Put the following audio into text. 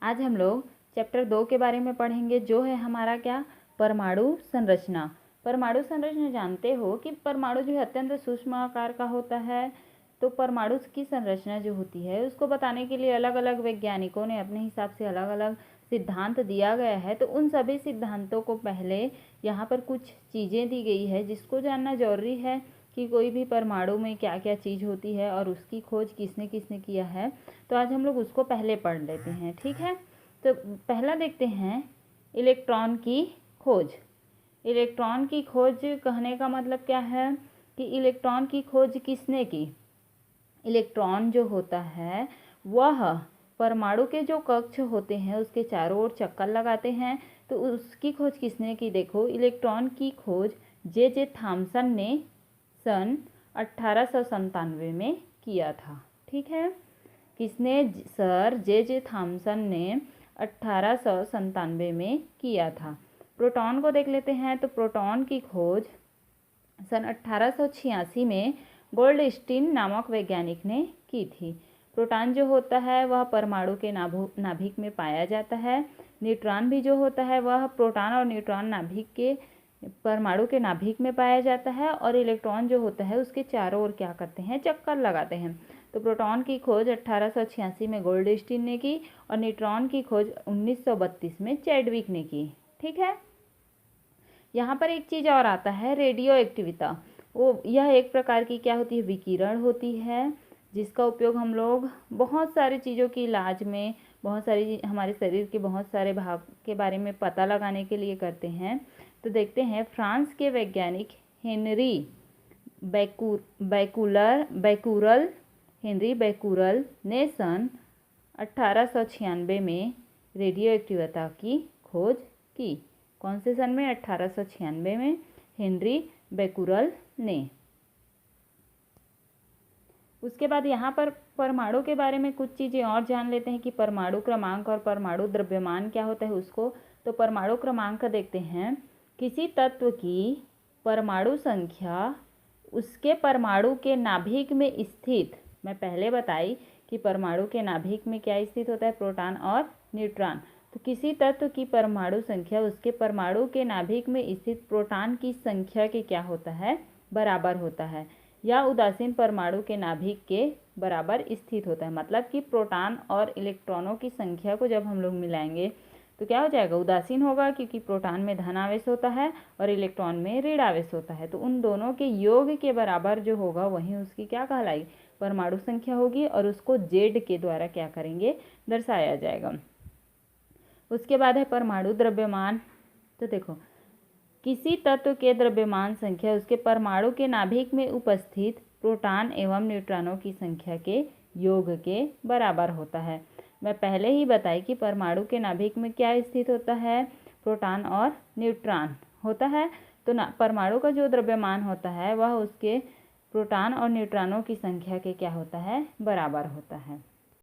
आज हम लोग चैप्टर 2 के बारे में पढ़ेंगे, जो है हमारा क्या, परमाणु संरचना। परमाणु संरचना जानते हो कि परमाणु जो है अत्यंत सूक्ष्म आकार का होता है। तो परमाणु की संरचना जो होती है उसको बताने के लिए अलग अलग वैज्ञानिकों ने अपने हिसाब से अलग अलग सिद्धांत दिया गया है। तो उन सभी सिद्धांतों को पहले यहाँ पर कुछ चीज़ें दी गई है जिसको जानना जरूरी है कि कोई भी परमाणु में क्या क्या चीज़ होती है और उसकी खोज किसने किसने किया है। तो आज हम लोग उसको पहले पढ़ लेते हैं, ठीक है। तो पहला देखते हैं इलेक्ट्रॉन की खोज। इलेक्ट्रॉन की खोज कहने का मतलब क्या है कि इलेक्ट्रॉन की खोज किसने की। इलेक्ट्रॉन जो होता है वह परमाणु के जो कक्ष होते हैं उसके चारों ओर चक्कर लगाते हैं। तो उसकी खोज किसने की, देखो इलेक्ट्रॉन की खोज जे थॉमसन ने सन 1897 में किया था, ठीक है। किसने, सर जे थॉमसन ने 1897 में किया था। प्रोटॉन को देख लेते हैं। तो प्रोटॉन की खोज सन 1886 में गोल्डस्टीन नामक वैज्ञानिक ने की थी। प्रोटॉन जो होता है वह परमाणु के नाभिक में पाया जाता है। न्यूट्रॉन भी जो होता है वह प्रोटॉन और न्यूट्रॉन नाभिक के परमाणु के नाभिक में पाया जाता है। और इलेक्ट्रॉन जो होता है उसके चारों ओर क्या करते हैं, चक्कर लगाते हैं। तो प्रोटॉन की खोज 1886 में गोल्डस्टीन ने की और न्यूट्रॉन की खोज 1932 में चैडविक ने की, ठीक है। यहाँ पर एक चीज़ और आता है, रेडियो एक्टिविता। वो यह एक प्रकार की क्या होती है, विकिरण होती है, जिसका उपयोग हम लोग बहुत सारी चीज़ों की इलाज में, बहुत सारी हमारे शरीर के बहुत सारे भाग के बारे में पता लगाने के लिए करते हैं। तो देखते हैं, फ्रांस के वैज्ञानिक हेनरी बैकुरल ने सन 1896 में रेडियो एक्टिविता की खोज की। कौन से सन में, 1896 में हेनरी बैकुरल ने। उसके बाद यहाँ पर परमाणु के बारे में कुछ चीज़ें और जान लेते हैं कि परमाणु क्रमांक और परमाणु द्रव्यमान क्या होता है उसको। तो परमाणु क्रमांक देखते हैं, किसी तत्व की परमाणु संख्या उसके परमाणु के नाभिक में स्थित, मैं पहले बताई कि परमाणु के नाभिक में क्या स्थित होता है, प्रोटॉन और न्यूट्रॉन। तो किसी तत्व की परमाणु संख्या उसके परमाणु के नाभिक में स्थित प्रोटॉन की संख्या के क्या होता है, बराबर होता है, या उदासीन परमाणु के नाभिक के बराबर स्थित होता है। मतलब कि प्रोटॉन और इलेक्ट्रॉनों की संख्या को जब हम लोग मिलाएंगे तो क्या हो जाएगा, उदासीन होगा, क्योंकि प्रोटॉन में धन आवेश होता है और इलेक्ट्रॉन में ऋण आवेश होता है। तो उन दोनों के योग के बराबर जो होगा वही उसकी क्या कहलाई, परमाणु संख्या होगी, और उसको जेड के द्वारा क्या करेंगे, दर्शाया जाएगा। उसके बाद है परमाणु द्रव्यमान। तो देखो, किसी तत्व के द्रव्यमान संख्या उसके परमाणु के नाभिक में उपस्थित प्रोटॉन एवं न्यूट्रॉनों की संख्या के योग के बराबर होता है। मैं पहले ही बताई कि परमाणु के नाभिक में क्या स्थित होता है, प्रोटॉन और न्यूट्रॉन होता है। तो परमाणु का जो द्रव्यमान होता है वह उसके प्रोटॉन और न्यूट्रॉनों की संख्या के क्या होता है, बराबर होता है।